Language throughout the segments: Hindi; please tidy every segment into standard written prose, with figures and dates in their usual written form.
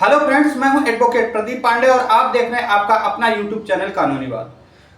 हेलो फ्रेंड्स, मैं हूं एडवोकेट प्रदीप पांडे और आप देख रहे हैं आपका अपना यूट्यूब चैनल कानूनी बात।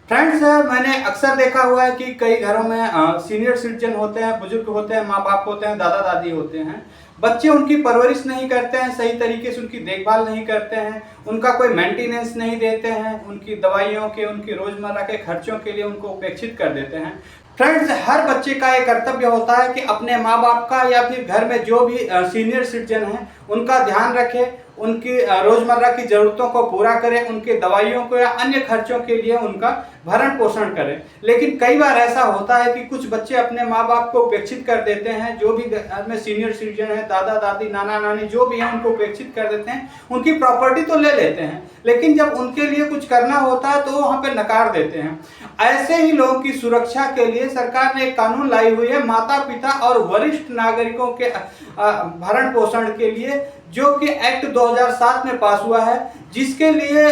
फ्रेंड्स, मैंने अक्सर देखा हुआ है कि कई घरों में सीनियर सिटीजन होते हैं, बुजुर्ग होते हैं, माँ बाप होते हैं, दादा दादी होते हैं। बच्चे उनकी परवरिश नहीं करते हैं, सही तरीके से उनकी देखभाल नहीं करते हैं, उनका कोई मेंटेनेंस नहीं देते हैं, उनकी दवाइयों के, उनकी रोजमर्रा के खर्चों के लिए उनको उपेक्षित कर देते हैं। फ्रेंड्स, हर बच्चे का एक कर्तव्य होता है कि अपने माँ बाप का या फिर घर में जो भी सीनियर सिटीजन हैं उनका ध्यान रखे, उनकी रोजमर्रा की जरूरतों को पूरा करें, उनके दवाइयों को या अन्य खर्चों के लिए उनका भरण पोषण करें। लेकिन कई बार ऐसा होता है कि कुछ बच्चे अपने माँ बाप को उपेक्षित कर देते हैं। जो भी घर में सीनियर सिटीजन है, दादा दादी, नाना नानी जो भी है, उनको उपेक्षित कर देते हैं। उनकी प्रॉपर्टी तो ले लेते हैं, लेकिन जब उनके लिए कुछ करना होता है तो वहाँ पे नकार देते हैं। ऐसे ही लोगों की सुरक्षा के लिए सरकार ने एक कानून लाई हुई है, माता पिता और वरिष्ठ नागरिकों के भरण पोषण के लिए, जो कि एक्ट 2007 में पास हुआ है, जिसके लिए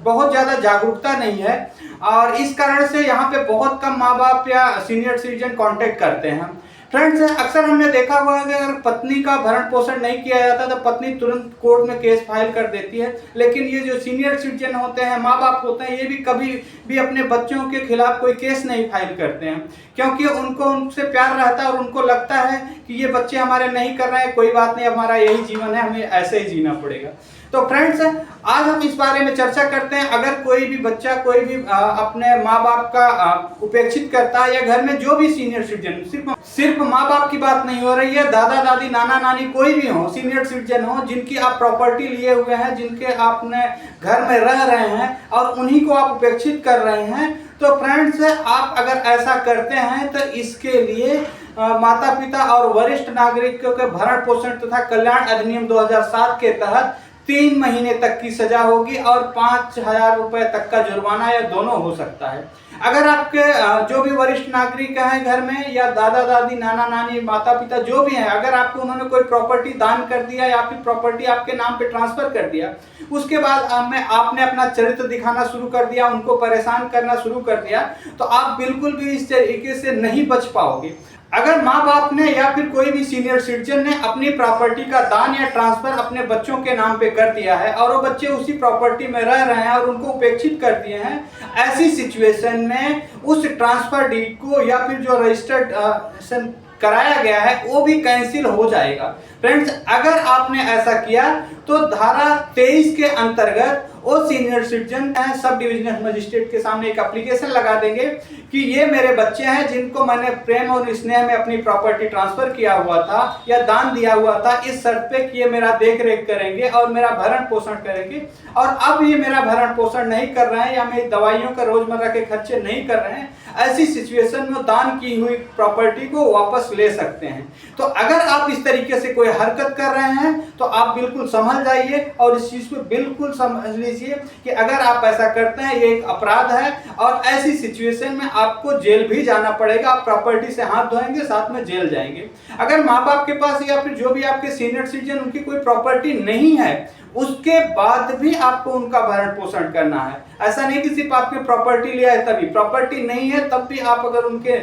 बहुत ज़्यादा जागरूकता नहीं है और इस कारण से यहाँ पे बहुत कम माँ बाप या सीनियर सिटीजन कांटेक्ट करते हैं। फ्रेंड्स, अक्सर हमने देखा हुआ है कि अगर पत्नी का भरण पोषण नहीं किया जाता तो पत्नी तुरंत कोर्ट में केस फाइल कर देती है। लेकिन ये जो सीनियर सिटीजन होते हैं, माँ बाप होते हैं, ये भी कभी भी अपने बच्चों के खिलाफ कोई केस नहीं फाइल करते हैं, क्योंकि उनको उनसे प्यार रहता है और उनको लगता है कि ये बच्चे हमारे नहीं कर रहे हैं, कोई बात नहीं, हमारा यही जीवन है, हमें ऐसे ही जीना पड़ेगा। तो फ्रेंड्स, आज हम इस बारे में चर्चा करते हैं। अगर कोई भी बच्चा कोई भी अपने माँ बाप का उपेक्षित करता है या घर में जो भी सीनियर सिटीजन, सिर्फ माँ बाप की बात नहीं हो रही है, दादा दादी, नाना नानी कोई भी हो, सीनियर सिटीजन हो, जिनकी आप प्रॉपर्टी लिए हुए हैं, जिनके आपने घर में रह रहे हैं और उन्हीं को आप उपेक्षित कर रहे हैं, तो फ्रेंड्स, आप अगर ऐसा करते हैं तो इसके लिए माता पिता और वरिष्ठ नागरिकों के भरण पोषण तथा कल्याण अधिनियम 2007 के तहत 3 महीने तक की सजा होगी और 5,000 रुपए तक का जुर्माना या दोनों हो सकता है। अगर आपके जो भी वरिष्ठ नागरिक हैं घर में, या दादा दादी, नाना नानी, माता पिता जो भी हैं, अगर आपको उन्होंने कोई प्रॉपर्टी दान कर दिया या फिर प्रॉपर्टी आपके नाम पे ट्रांसफर कर दिया, उसके बाद आपने अपना चरित्र दिखाना शुरू कर दिया, उनको परेशान करना शुरू कर दिया, तो आप बिल्कुल भी इस तरीके से नहीं बच पाओगे। अगर माँ बाप ने या फिर कोई भी सीनियर सिटीजन ने अपनी प्रॉपर्टी का दान या ट्रांसफर अपने बच्चों के नाम पे कर दिया है और वो बच्चे उसी प्रॉपर्टी में रह रहे हैं और उनको उपेक्षित कर दिए हैं, ऐसी सिचुएशन में उस ट्रांसफर डीड को या फिर जो रजिस्टर्ड कराया गया है वो भी कैंसिल हो जाएगा। फ्रेंड्स, अगर आपने ऐसा किया तो धारा 23 के अंतर्गत वो senior citizen sub divisional magistrate के सामने एक एप्लीकेशन लगा देंगे कि ये मेरे बच्चे हैं जिनको मैंने प्रेम और स्नेह में अपनी प्रॉपर्टी ट्रांसफर किया हुआ था या दान दिया हुआ था, इस शर्त पे कि ये मेरा देख रेख करेंगे और मेरा भरण पोषण करेंगे, और अब ये मेरा भरण पोषण नहीं कर रहे हैं या मेरी दवाइयों का रोजमर्रा के खर्चे नहीं कर रहे हैं, ऐसी सिचुएशन में दान की हुई प्रॉपर्टी को वापस ले सकते हैं। तो अगर आप इस तरीके से कोई हरकत कर रहे हैं तो आप बिल्कुल समझ जाइए और इस चीज को बिल्कुल समझ लीजिए कि अगर आप ऐसा करते हैं ये एक अपराध है और ऐसी सिचुएशन में आपको जेल भी जाना पड़ेगा। आप प्रॉपर्टी से हाथ धोएंगे, साथ में जेल जाएंगे। अगर माँ बाप के पास या फिर जो भी आपके सीनियर सिटीजन उनकी कोई प्रॉपर्टी नहीं है, उसके बाद भी आपको उनका भरण पोषण करना है। ऐसा नहीं कि सिर्फ आपने प्रॉपर्टी लिया है तभी, प्रॉपर्टी नहीं है तब भी आप अगर उनके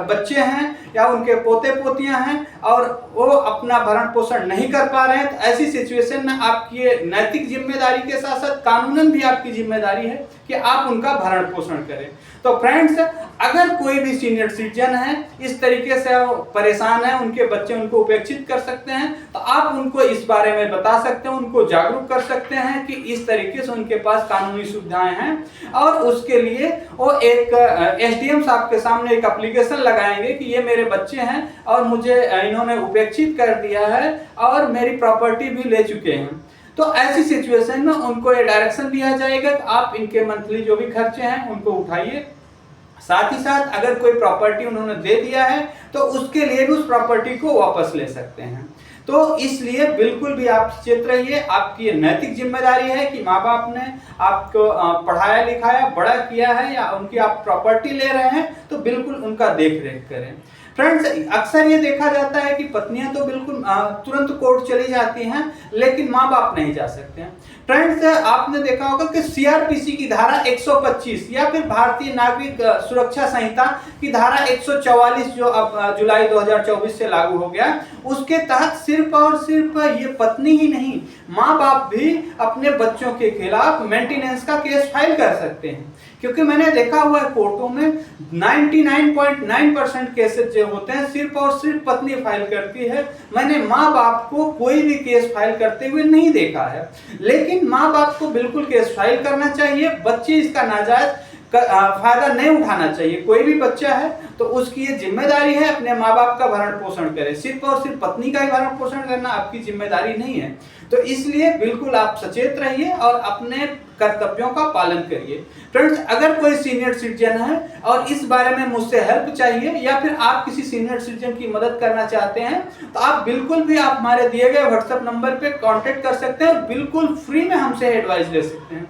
बच्चे हैं या उनके पोते पोतियां हैं और वो अपना भरण पोषण नहीं कर पा रहे हैं, तो ऐसी सिचुएशन में आपकी नैतिक जिम्मेदारी के साथ साथ कानूनन भी आपकी जिम्मेदारी है कि आप उनका भरण पोषण करें। तो फ्रेंड्स, अगर कोई भी सीनियर सिटीजन है इस तरीके से परेशान है, उनके बच्चे उनको उपेक्षित कर सकते हैं, तो आप उनको इस बारे में बता सकते हैं, उनको जागरूक कर सकते हैं कि इस तरीके से उनके पास कानूनी सुविधाएं हैं, और उसके लिए वो एक एसडीएम साहब के सामने एक एप्लीकेशन लगाएंगे कि ये मेरे बच्चे हैं और मुझे इन्होंने उपेक्षित कर दिया है और मेरी प्रॉपर्टी भी ले चुके हैं। तो ऐसी सिचुएशन में उनको ये डायरेक्शन दिया जाएगा कि आप इनके मंथली जो भी खर्चे हैं उनको उठाइए। साथ ही साथ अगर कोई प्रॉपर्टी उन्होंने दे दिया है तो उसके लिए भी उस प्रॉपर्टी को वापस ले सकते हैं। तो इसलिए बिल्कुल भी आप सचेत रहिए। आपकी ये नैतिक जिम्मेदारी है कि माँ बाप ने आपको पढ़ाया लिखाया, बड़ा किया है, या उनकी आप प्रॉपर्टी ले रहे हैं तो बिल्कुल उनका देख रेख करें। फ्रेंड्स, अक्सर ये देखा जाता है कि पत्नियां तो बिल्कुल तुरंत कोर्ट चली जाती हैं, लेकिन माँ बाप नहीं जा सकते हैं। फ्रेंड्स, आपने देखा होगा कि सीआरपीसी की धारा 125 या फिर भारतीय नागरिक सुरक्षा संहिता की धारा 144 जो अब जुलाई 2024 से लागू हो गया, उसके तहत सिर्फ और सिर्फ ये पत्नी ही नहीं माँ बाप भी अपने बच्चों के खिलाफ मेंटेनेंस का केस फाइल कर सकते हैं, क्योंकि मैंने देखा हुआ है कोर्टों में 99.9% केसेस जो होते हैं सिर्फ और सिर्फ पत्नी फाइल करती है। मैंने माँ बाप को कोई भी केस फाइल करते हुए नहीं देखा है। लेकिन माँ बाप को बिल्कुल केस फाइल करना चाहिए, बच्चे इसका नाजायज फायदा नहीं उठाना चाहिए। कोई भी बच्चा है तो उसकी ये जिम्मेदारी है अपने माँ बाप का भरण पोषण करे, सिर्फ और सिर्फ पत्नी का ही भरण पोषण करना आपकी जिम्मेदारी नहीं है। तो इसलिए बिल्कुल आप सचेत रहिए और अपने कर्तव्यों का पालन करिए। फ्रेंड्स, अगर कोई सीनियर सिटीजन है और इस बारे में मुझसे हेल्प चाहिए या फिर आप किसी सीनियर सिटीजन की मदद करना चाहते हैं तो आप बिल्कुल भी आप हमारे दिए गए व्हाट्सएप नंबर पे कांटेक्ट कर सकते हैं, बिल्कुल फ्री में हमसे एडवाइस ले सकते हैं।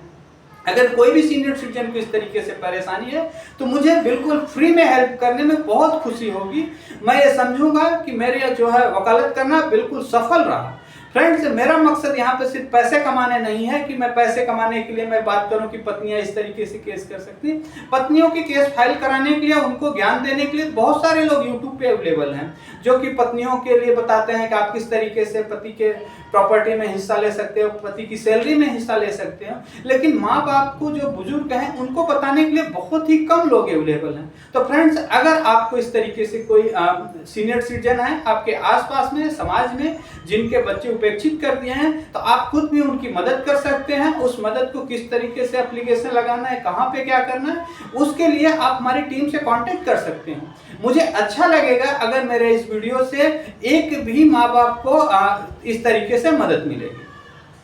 अगर कोई भी सीनियर सिटीजन को इस तरीके से परेशानी है तो मुझे बिल्कुल फ्री में हेल्प करने में बहुत खुशी होगी। मैं ये समझूंगा कि मेरे जो है वकालत करना बिल्कुल सफल रहा। फ्रेंड्स, मेरा मकसद यहाँ पे सिर्फ पैसे कमाने नहीं है कि मैं पैसे कमाने के लिए मैं बात करूं कि पत्नियां इस तरीके से केस कर सकती हैं। पत्नियों के केस फाइल कराने के लिए, उनको ज्ञान देने के लिए बहुत सारे लोग यूट्यूब पे अवेलेबल हैं जो कि पत्नियों के लिए बताते हैं कि आप किस तरीके से पति के प्रॉपर्टी में हिस्सा ले सकते हो, पति की सैलरी में हिस्सा ले सकते हो। लेकिन माँ बाप को, जो बुजुर्ग हैं, उनको बताने के लिए बहुत ही कम लोग अवेलेबल हैं। तो फ्रेंड्स, अगर आपको इस तरीके से कोई सीनियर सिटीजन है आपके आसपास में, समाज में, जिनके बच्चे उपेक्षित कर दिए हैं, तो आप खुद भी उनकी मदद कर सकते हैं। उस मदद को किस तरीके से एप्लीकेशन लगाना है, कहाँ पे क्या करना है, उसके लिए आप हमारी टीम से कांटेक्ट कर सकते हैं। मुझे अच्छा लगेगा अगर मेरे इस वीडियो से एक भी माँ बाप को इस तरीके से मदद मिलेगी।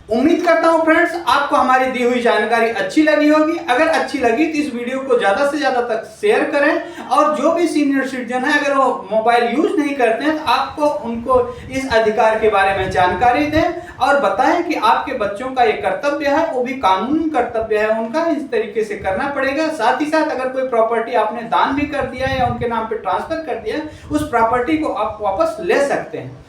उम्मीद करता हूं फ्रेंड्स आपको हमारी दी हुई जानकारी अच्छी लगी होगी। अगर अच्छी लगी तो इस वीडियो को ज्यादा से ज्यादा तक शेयर करें, और जो भी सीनियर सिटीजन है अगर वो मोबाइल यूज नहीं करते हैं तो आपको उनको इस अधिकार के बारे में जानकारी दें और बताएं कि आपके बच्चों का ये कर्तव्य है, वो भी कानूनी कर्तव्य है उनका, इस तरीके से करना पड़ेगा। साथ ही साथ अगर कोई प्रॉपर्टी आपने दान भी कर दिया है या उनके नाम पे ट्रांसफर कर दिया है, उस प्रॉपर्टी को आप वापस ले सकते हैं।